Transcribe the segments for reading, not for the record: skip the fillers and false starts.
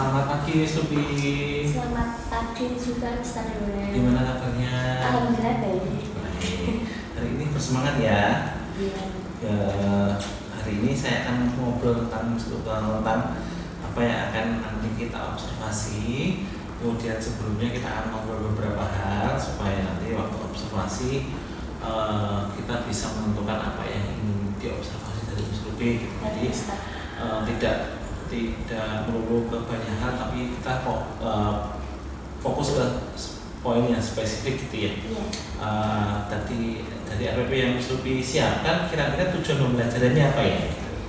Selamat pagi, Miss Lupi. Selamat pagi juga, Mr. Dolan. Gimana kabarnya? Alhamdulillah baik. Baik. Hari ini bersemangat ya. Iya. Ya, hari ini saya akan ngobrol tentang apa yang akan nanti kita observasi. Kemudian sebelumnya kita akan ngobrol beberapa hal supaya nanti waktu observasi kita bisa menentukan apa yang ingin diobservasi dari Miss Lupi. Jadi tidak melulu ke banyak hal, tapi kita fokus ke poin yang spesifik gitu ya. Iya. Tadi dari RPP yang Miss Lupi siapkan, kira-kira tujuan pembelajarannya apa ya?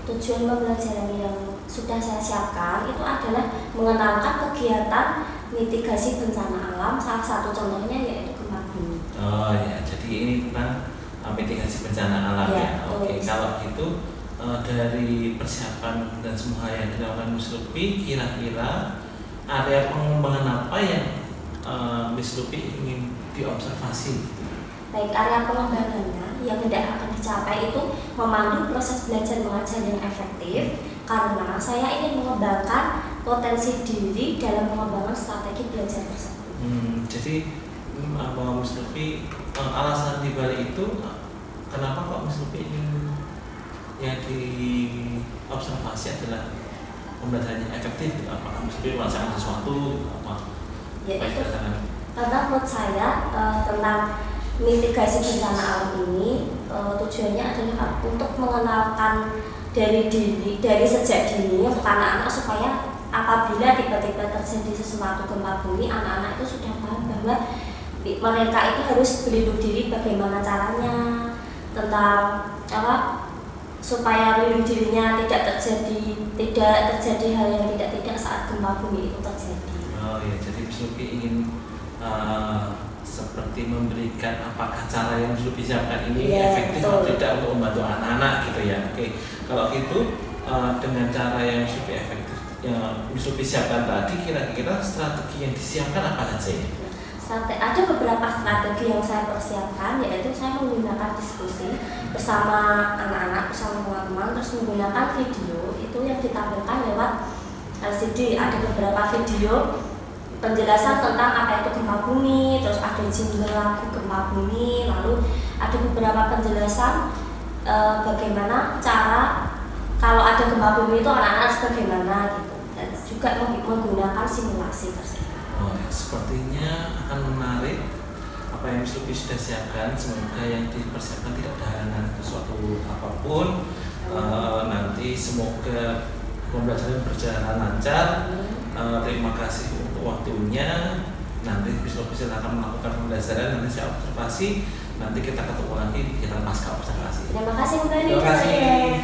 Tujuan pembelajaran yang sudah saya siapkan itu adalah mengenalkan kegiatan mitigasi bencana alam. Salah satu contohnya yaitu gempa bumi. Oh ya, jadi ini tentang mitigasi bencana alam ya. Oke, kalau gitu dari persiapan dan semua hal yang dilakukan Miss Lupi, kira-kira area pengembangan apa yang Miss Lupi ingin diobservasi? Baik, area pengembangannya yang tidak akan dicapai itu memandu proses belajar mengajar yang efektif, karena saya ingin mengembangkan potensi diri dalam pengembangan strategi belajar tersebut. Jadi Miss Lupi, alasan dibalik itu kenapa kok Miss Lupi ingin yang diobservasi adalah pembelajarannya efektif? Apakah Miss Lupi merasakan sesuatu apa? Ya, itu karena menurut saya tentang mitigasi bencana alam ini tujuannya adalah untuk mengenalkan dari sejak dini untuk anak-anak, supaya apabila tiba-tiba terjadi sesuatu gempa bumi, anak-anak itu sudah paham bahwa mereka itu harus berlindung diri, bagaimana caranya, tentang supaya melindungi dirinya tidak terjadi hal yang tidak saat gempa bumi itu terjadi. Oh ya, jadi Miss Lupi ingin seperti memberikan apakah cara yang Miss Lupi siapkan ini efektif atau tidak untuk membantu anak-anak gitu ya. Oke, kalau gitu dengan cara yang Miss Lupi efektif yang Miss Lupi siapkan tadi, kira-kira strategi yang disiapkan apa saja ini? Ada beberapa strategi yang saya persiapkan, yaitu saya menggunakan diskusi bersama anak-anak, bersama teman-teman, terus menggunakan video itu yang ditampilkan lewat LCD. Ada beberapa video penjelasan tentang apa itu gempa bumi, terus ada jingle lagu gempa bumi, lalu ada beberapa penjelasan bagaimana cara kalau ada gempa bumi itu anak-anak bagaimana gitu, dan juga menggunakan simulasi tersebut. Oh, ya, sepertinya akan menarik apa yang Miss Lupi sudah siapkan. Semoga yang dipersiapkan tidak ada halangan sesuatu apapun. Nanti semoga pembelajaran berjalan lancar. Terima kasih untuk waktunya. Nanti Miss Lupi silakan melakukan pembelajaran. Nanti saya observasi. Nanti kita ketemu lagi di kegiatan pasca observasi. Terima kasih Bu Dani. Terima kasih.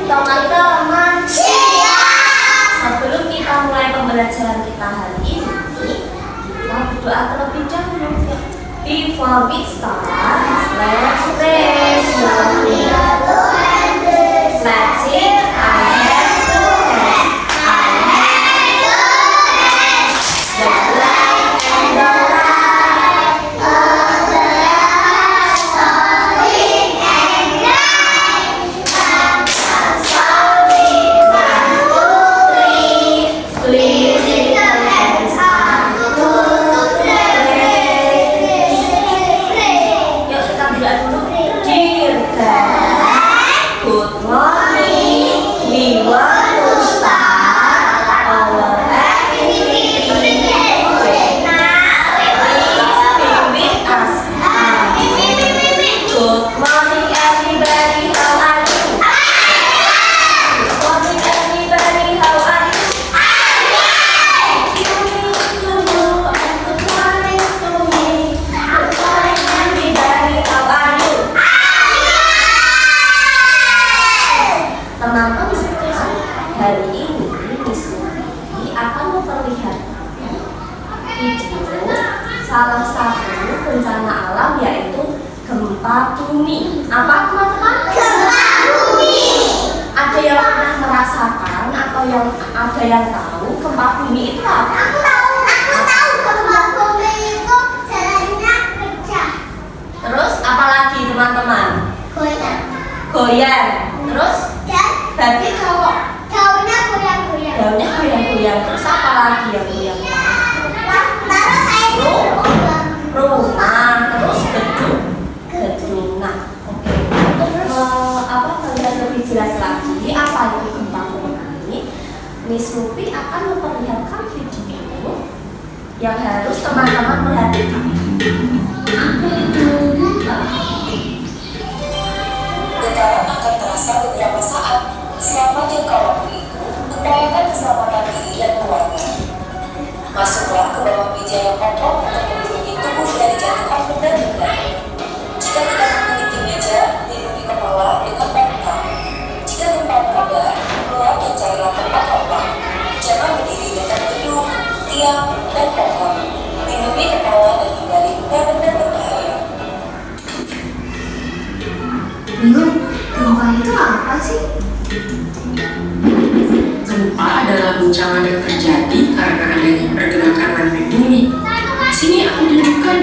Teman-teman, sebelum kita mulai pembelajaran kita hari ini, kita berdoa terlebih dahulu. Before we start, let's raise your hand. Let's sing. I have two hands. I have two hands. The left and the right. The left, solid and right. Sorry, 1, 2, 3. Please lift the hands. 1, 2, 3. Yuk kita berdoa dulu. Dear God, good morning. We want to start our activity today. Please be with us. Good morning, everybody. How are you? Good morning, everybody. How are you? Good morning to you and good morning to me. Good morning, everybody. How are you? Teman-teman, hari ini Miss Lupi akan memperlihatkan video salah satu bencana alam, yaitu gempa bumi. Apa teman-teman? Gempa bumi. Ada yang pernah merasakan atau yang ada ada yang tahu gempa bumi itu apa? Aku tahu gempa bumi itu jalannya pecah. Terus apalagi teman-teman? Goyang. Terus? Dan Berarti kalau daunnya goyang-goyang. daunnya goyang-goyang. Terus apa lagi yang goyang? Terus saya Rumah. Terus gedung. Nah, oke. Untuk terlihat lebih jelas lagi apa itu gempa bumi, Miss Lupi akan memperlihatkan video yang harus teman-teman perhatikan. Apa itu gempa? Getaran akan terasa beberapa saat. Selama jangka waktu itu, upayakan keselamatan diri dan keluarga. Masuklah ke bawah meja yang kokoh untuk melindungi tubuh dari jatuhan benda-benda. Jika tidak memiliki meja, lindungi kepala dengan bantal. Jika gempa mereda, keluar dan carilah tempat lapang. Jangan berdiri dekat gedung, tiang, dan pohon. Lindungi kepala dan hindari benda-benda berbahaya. bingung, gempa itu apa sih? Gempa adalah guncangan yang terjadi karena adanya pergerakan lempeng bumi. Sini aku tunjukkan.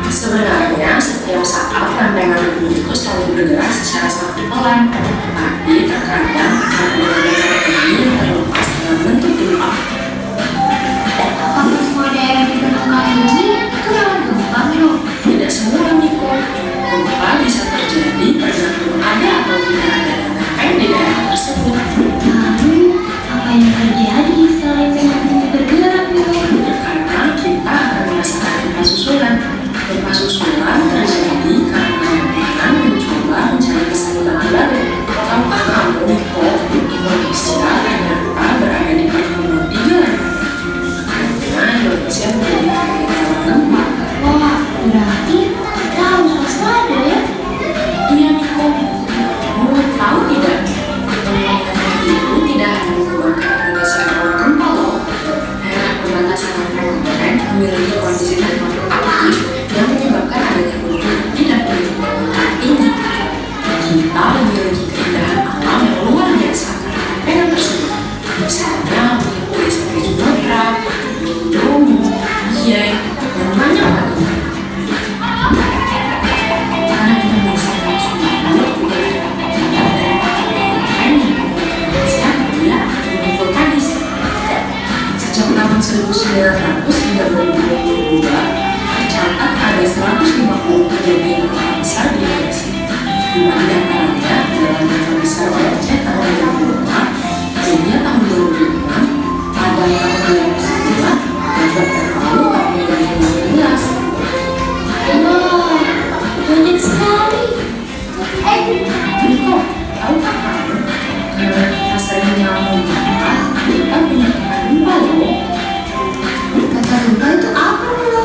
Sebenarnya setiap saat lempengan bumi itu selalu bergerak secara sangat pelan, tapi terkadang akan ada lempengan bumi yang terlepas dalam bentuk gempa. Apakah semua daerah di permukaan bumi itu rawan gempa, Milo? Tidak semua, Niko. Gempa bisa terjadi tergantung ada atau tidak ada lempeng di daerah tersebut. Lalu, apa yang terjadi setelah lempengan bumi bergerak, Milo? Terkadang kita akan merasakan gempa susulan. Gempa susulan terjadi karena lempengan mencoba mencari keseimbangan baru. Tahukah kamu, Niko, Indonesia ternyata berada di pertemuan 3 lempengan. Karena Indonesia menjadi rawan gempa. Wah, berarti kita harus waspada ya? Iya, Niko. Kamu tahu tidak? Lempengan itu tidak hanya menyebabkan Indonesia rawan gempa loh. Daerah perbatasan lempengan memiliki kondisi tektonik aktif yang menyebabkan adanya gunung api dan permukaan tinggi. Kita memiliki keindahan alam yang luar biasa karena lempengan tersebut. Misalnya meliputi seperti Sumatera, Bintulu, Dieng, dan banyak lagi. Karena Indonesia dan Sumatera juga terdapat dari lempengan yang Indonesia dia gunung vulkanis. Sejak tahun 1900 hingga 2022, tercatat ada 150 kejadian gempa besar di Indonesia. 5 di antaranya adalah gempa besar Aceh tahun 2005, Kenya tahun 2006, Padang tahun 2009, dan Palu tahun 2015. Wah, banyak sekali. Niko, tahukah kamu? Karena kita sering mengalami gempa, kita punya tempat gempa loh. Kata gempa itu apa, Milo?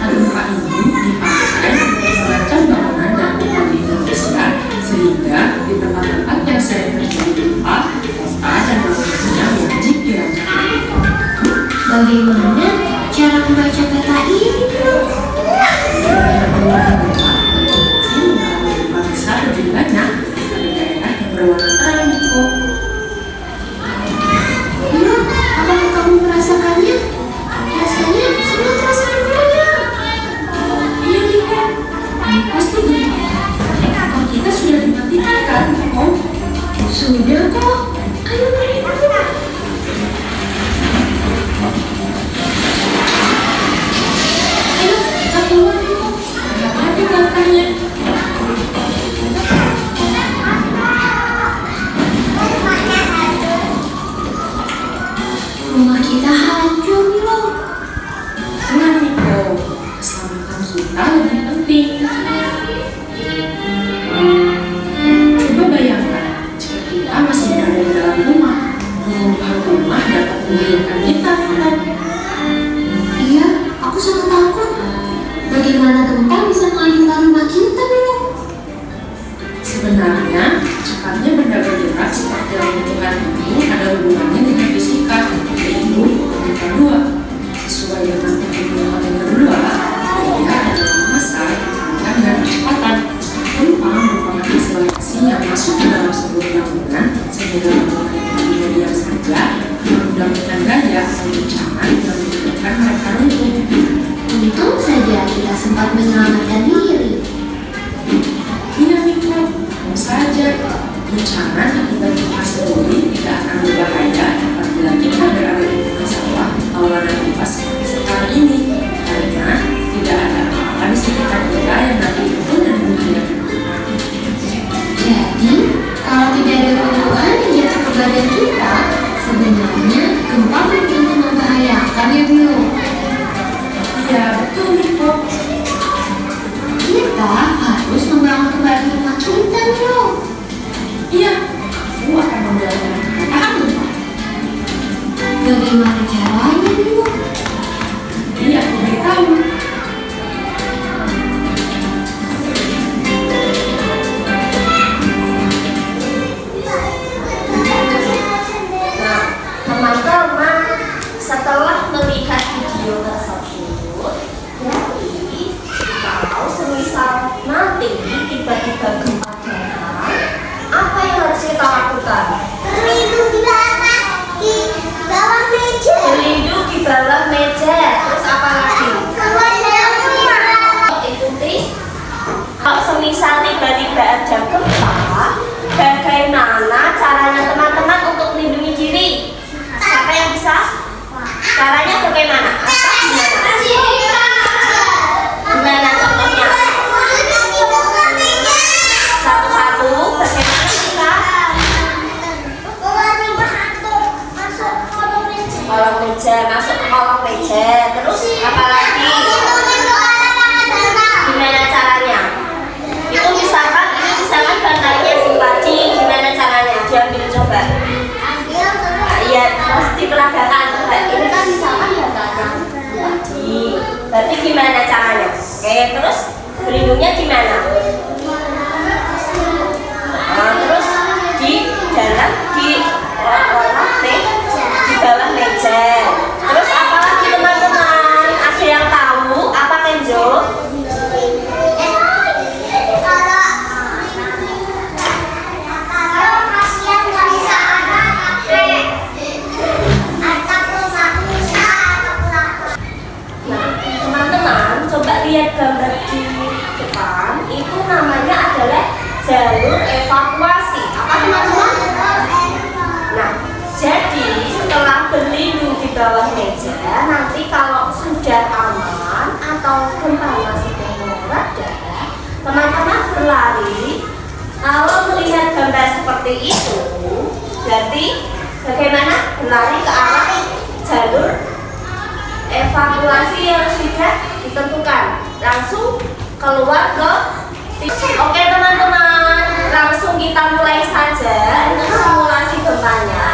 Gempa ini dipakai untuk merancang bangunan dan rumah di Indonesia, sehingga di tempat-tempat yang sering terjadi gempa, kota dan bangunannya wajib dirancang. Bagaimana cara membaca peta ini, Milo? Daerah berwarna merah berpotensi mengalami gempa besar lebih banyak daripada daerah yang berwarna terang, Niko. Milo, apakah kamu merasakannya? Rasanya semua terasa banyak. Iya, Niko. Ini pasti gempa. Kalau kita sudah dimatikan kan, Niko? Sudah kok. Ayo berikut. Ayo, kita keluar, Niko. Hati-hati langkahnya. Rumah kita hancur, Milo. Tenang, Niko. Keselamatan kita lebih penting. Coba bayangkan, jika kita masih berada di dalam rumah, semoga menikmatinya diam saja, mudah-mudahan gaya atau guncangan yang menyebabkan mereka runtuh. Untung saja kita sempat menyelamatkan diri. Iya Miko, mau saja. Guncangan akibat gempa sendiri tidak akan berbahaya apabila kita berada di tengah sawah, awan dan gempa seperti sekarang ini, karena tidak ada apa-apa di sekitar kita yang dapat runtuh dan membahayakan kita. Jadi, kalau tidak ada tumbuhan yang jatuh ke badan kita, sebenarnya gempa belum tentu membahayakan ya Bio? Iya betul Miko. Kita harus membangun kembali rumah kita Bio. Iya, aku akan membangun kekayaan gempa. Bagaimana caranya Bio? Ini aku beritahu. Nah, teman-teman, setelah melihat video tersebut, jadi kalau semisal nanti tiba-tiba gempa datang, apa yang harus kita lakukan? Berlindung di bawah meja. Berlindung di bawah meja. Terus apa lagi? Ikuti. Kalau semisal tiba-tiba ada gempa, bagaimana caranya teman-teman untuk melindungi diri? Siapa yang bisa? Caranya bagaimana? Apa gimana? Gimana contohnya? Satu-satu, bagaimana kita? Kolong meja, masuk ke kolong meja. Terus apa lagi? Gimana caranya? Itu misalkan bantalnya dipaci, gimana caranya? Diambil coba. Iya, terus diperagakan. Ini kan misalkan bantalnya dipaci. Berarti gimana caranya? Oke, terus berlindungnya gimana? Nah, terus di dalam di bawah meja. Terus apa lagi teman-teman? Ada yang tahu? Apa Kenzo? Teman-teman, coba lihat gambar di depan. Itu namanya adalah jalur evakuasi. Apa teman-teman? Nah, jadi setelah berlindung di bawah meja, nanti kalau sudah aman atau gempanya sudah mereda, teman-teman berlari. Kalau melihat gambar seperti itu, berarti bagaimana? Berlari ke arah jalur evakuasi yang sudah ditentukan, langsung keluar ke titik. Oke teman-teman, langsung kita mulai saja untuk simulasi gempanya.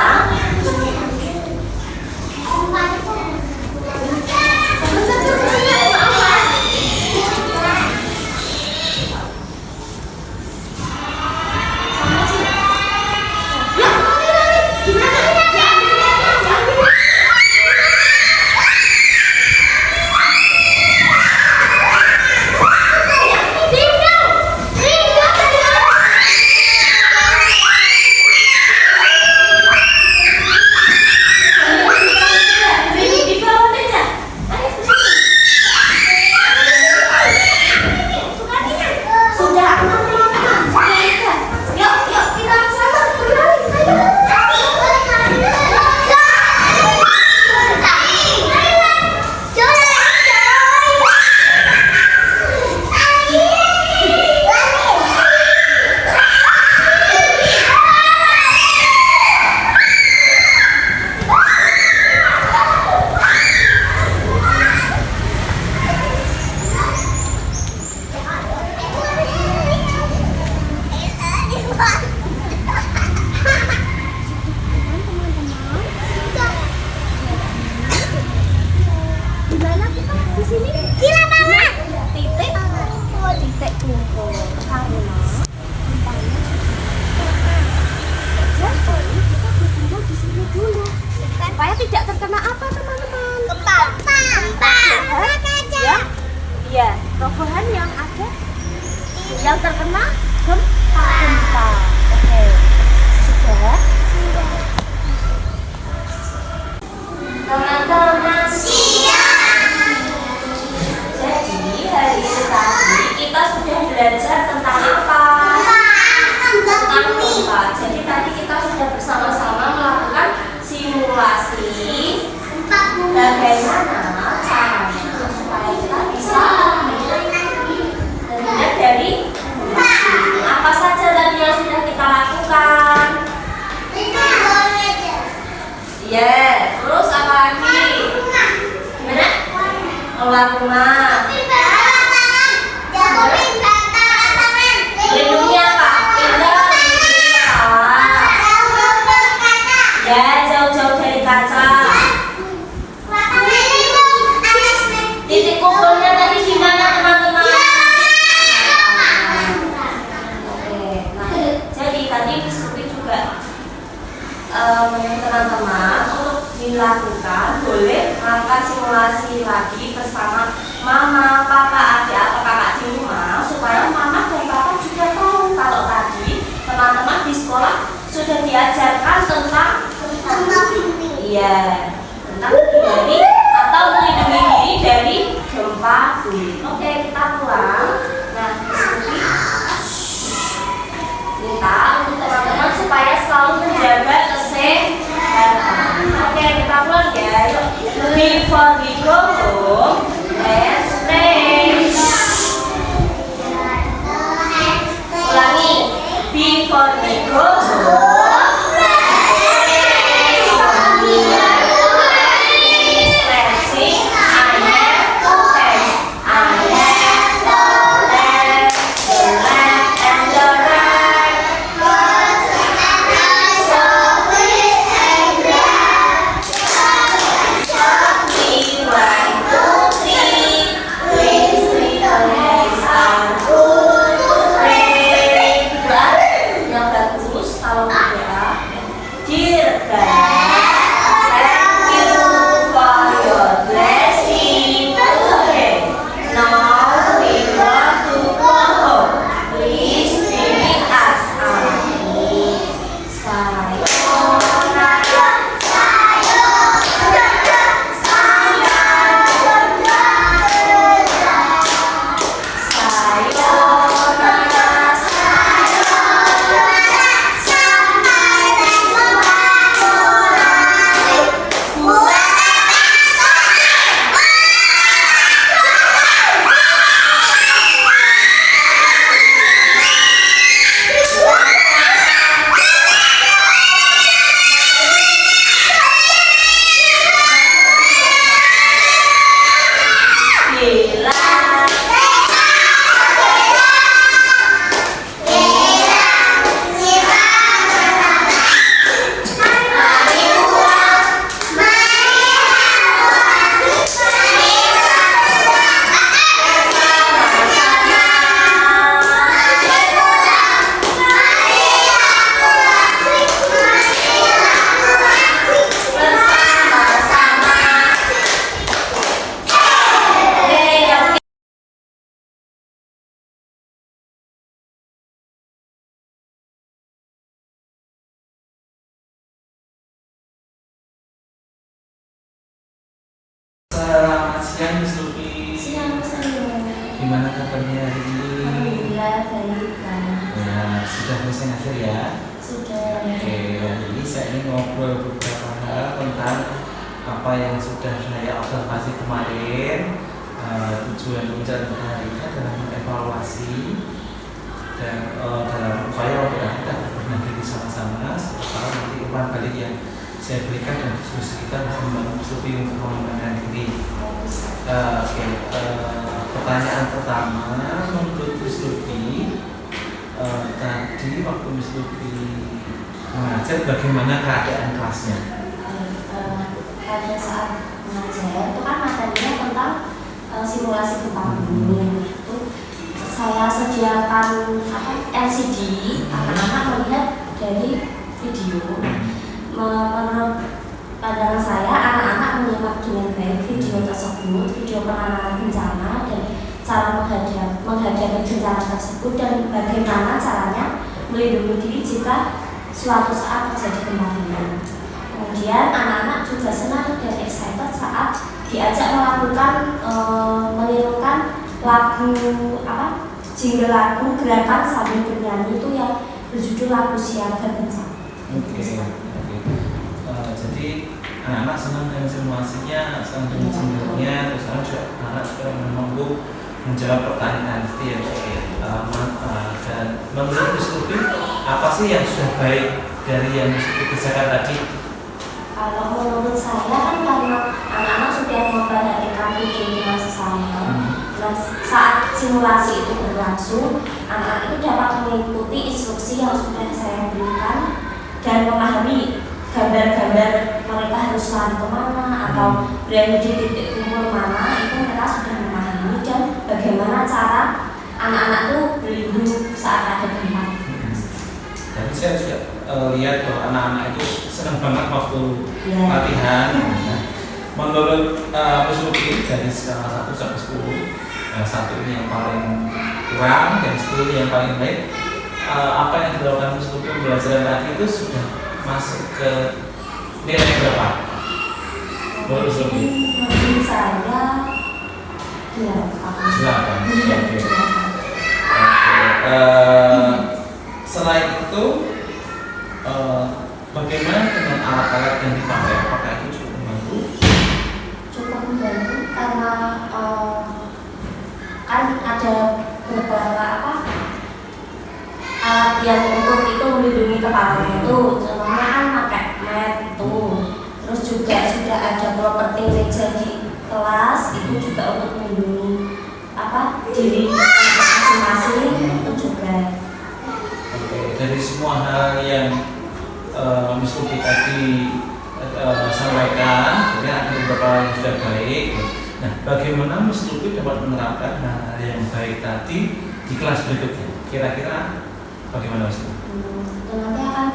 Tidak terkena apa teman-teman? Gempa. Ya, iya. Robohan yang ada yang terkena gempa. Oke, sudah. Teman-teman jadi hari ini tadi kita sudah belajar tentang apa? Tentang gempa. Jadi tadi kita sudah bersama-sama melakukan simulasi bagaimana caranya supaya kita bisa terhindar dari gempa. Apa saja tadi yang sudah kita lakukan? Ya, terus apa lagi? Gimana? Keluar rumah. Melindungi apa? Ya, jauh-jauh dari kaca. Titik kumpulnya tadi gimana teman-teman? Oke, nah jadi tadi Supi juga teman-teman untuk dilakukan boleh melakukan simulasi lagi bersama mama, papa, adik atau kakak di rumah supaya mama dan papa juga tahu kalau tadi teman-teman di sekolah sudah diajarkan tentang iya tentang dari atau melindungi diri dari gempa bumi. Oke, kita pulang. Nah, Supi minta untuk teman-teman supaya selalu menjaga kesehatan. Oke, kita pulang ya. Yuk. Before we go home, let's play. Ulangi. Before we go home, stretching. I have two hands. I have the left and the right. Yang bagus kalau tidak, dear God, thank you for your blessing today. Now we want to go home. Please be with us. Amin. Sayonara. Selamat siang Miss Lupi. Siang sayang. Gimana kabarnya hari ini? Alhamdulillah baik kan. Ya, sudah selesai ngajar ya? Sudah. Oke, jadi saya ingin ngobrol beberapa hal tentang apa yang sudah saya observasi kemarin. Tujuan pembicaraan hari ini adalah mengevaluasi dan dalam upaya untuk kita berbenah diri sama-sama supaya nanti umpan balik yang saya berikan dan diskusi kita bisa membantu Supi untuk mengembangkan diri. Pertanyaan pertama, menurut Miss Lupi, tadi waktu Miss Lupi mengajar bagaimana keadaan kelasnya? Pada saat mengajar itu kan materinya tentang simulasi gempa bumi. Itu saya sediakan LCD, anak-anak melihat dari video. Menurut pandangan saya, anak-anak menyimak dengan baik video tersebut, video penanganan bencana dan cara menghadapi bencana tersebut dan bagaimana caranya melindungi diri jika suatu saat terjadi gempa bumi. Kemudian anak-anak juga senang dan excited saat diajak melakukan menirukan lagu jingle lagu gerakan sambil bernyanyi itu yang berjudul lagu siaga bencana. Oke. Jadi anak-anak senang dengan simulasinya, senang dengan jinglenya, terus anak juga mampu menjawab pertanyaan itu ya. Dan menurut Miss Lupi, apa sih yang sudah baik dari yang Miss Lupi kerjakan tadi? Kalau menurut saya kan karena anak-anak sudah memperhatikan video saya, dan saat simulasi itu berlangsung, anak-anak itu dapat mengikuti instruksi yang sudah saya berikan dan memahami gambar-gambar mereka harus lari kemana atau berada di titik kumpul mana, itu mereka sudah memahami dan bagaimana cara anak-anak itu berlindung saat ada gempa. Jadi saya juga lihat bahwa anak-anak itu senang banget waktu latihan. Nah, menurut Miss Lupi dari skala 1 sampai 10, 1 ini yang paling kurang dan 10 ini yang paling baik, apa yang dilakukan Miss Lupi pembelajaran tadi itu sudah masuk ke nilai berapa? Menurut Miss Lupi? Menurut saya 8. Selain itu, bagaimana dengan alat-alat yang dipakai? Apakah itu cukup membantu? Cukup membantu karena kan ada beberapa alat yang untuk itu melindungi kepalanya itu, contohnya kan pakai mat itu, terus juga sudah ada properti meja di kelas itu juga untuk melindungi diri masing-masing itu juga. Dari semua hal yang Miss Lupi tadi sampaikan, ada beberapa yang sudah baik. Nah, bagaimana Miss Lupi dapat menerapkan hal yang baik tadi di kelas berikutnya? Kira-kira bagaimana Miss Lupi? Nanti akan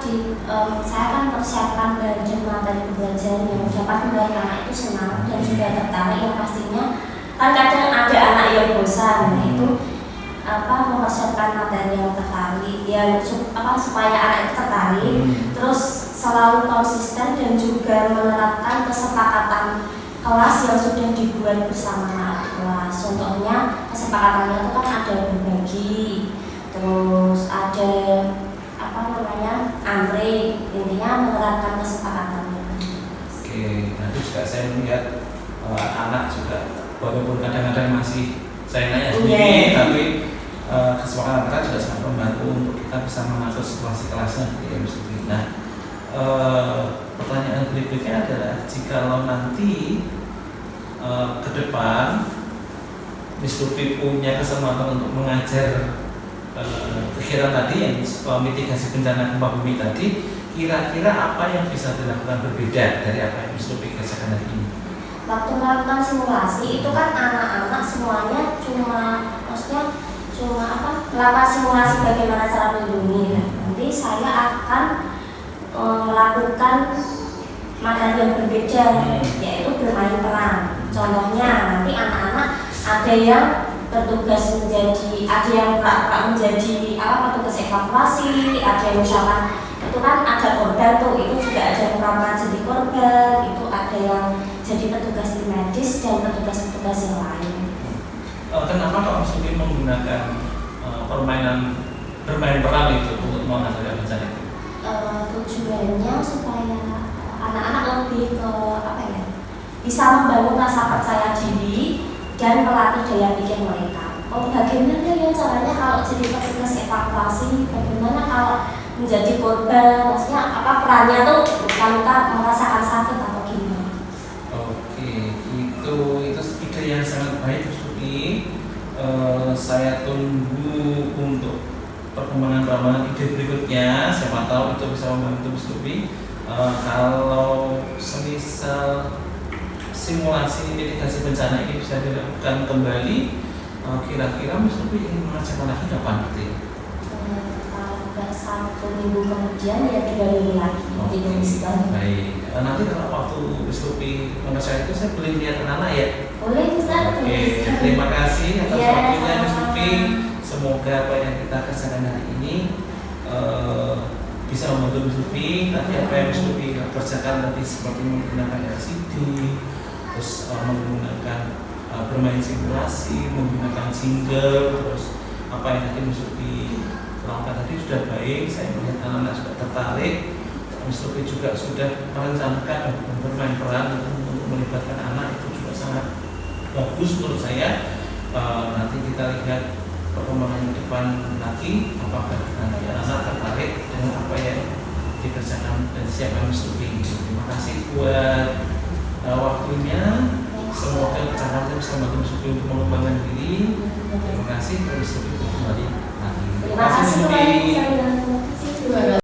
saya akan persiapkan belajar materi pembelajaran yang dapat membuat anak itu senang dan juga tertarik. Yang pastinya kan kadang ada anak yang bosan, itu mempersiapkan materi yang tertarik, supaya anak itu tertarik, terus selalu konsisten dan juga menerapkan kesepakatan kelas yang sudah dibuat bersama anak kelas. Contohnya kesepakatannya itu kan ada berbagi, terus ada antre, intinya menerapkan kesepakatannya. Oke, nanti juga saya melihat anak juga walaupun kadang-kadang masih saya nanya sendiri, tapi kesepakatan mereka juga sangat membantu untuk kita bisa mengatur situasi kelasnya. Nah, pertanyaan berikutnya adalah jikalau nanti ke depan Miss Lupi punya kesempatan untuk mengajar kegiatan tadi yang mitigasi bencana gempa bumi tadi, kira-kira apa yang bisa dilakukan berbeda dari apa yang Miss Lupi kerjakan hari ini? Waktu melakukan simulasi itu kan anak-anak semuanya melakukan simulasi bagaimana cara melindungi. Nanti saya akan melakukan materi yang berbeda, yaitu bermain peran. Contohnya nanti anak-anak ada yang bertugas ada yang menjadi petugas evakuasi, ada yang misalkan itu kan ada korban tuh, itu juga ada yang pernah jadi korban, itu ada yang jadi petugas medis dan petugas-petugas yang lain. Kenapa Pak Miss Lupi menggunakan bermain peran itu untuk mengatasi bencana itu? Tujuannya supaya anak-anak lebih bisa membangun rasa percaya diri dan melatih daya pikir mereka. Bagaimana ya caranya kalau jadi petugas evakuasi, bagaimana kalau menjadi korban, maksudnya perannya tuh bukan merasakan sakit atau gimana. Oke, itu ide yang sangat baik Miss Lupi. Saya tunggu untuk perkembangan ide berikutnya. Siapa tahu itu bisa membantu Miss Lupi. Kalau semisal simulasi mitigasi bencana ini bisa dilakukan kembali, kira-kira Miss Lupi ingin mengerjakan lagi kapan nanti? Kalau 1 minggu kemudian ya 3 minggu lagi. Baik, nanti kalau waktu Miss Lupi mengerjakan itu saya boleh lihat anak-anak ya? Boleh Ustaz. Oke, terima kasih atas waktunya Miss Lupi. Semoga apa yang kita kerjakan hari ini bisa membantu Miss Lupi. Tapi apa yang Miss Lupi kerjakan tadi seperti menggunakan LCD, terus menggunakan bermain simulasi, menggunakan jingle, terus apa yang tadi Miss Lupi lakukan tadi sudah baik. Saya melihat anak-anak sudah tertarik. Miss Lupi juga sudah merencanakan dan bermain peran untuk melibatkan anak, itu juga sangat bagus menurut saya. Nanti kita lihat perkembangan ke depan lagi, apakah nanti anak tertarik dengan apa yang dikerjakan dan siapkan Miss Lupi. Terima kasih buat waktunya. Semoga kecamatan bisa membantu Miss Lupi untuk mengembangkan diri. Terima kasih. Miss Lupi kembali lagi. Terima kasih. Terima kasih.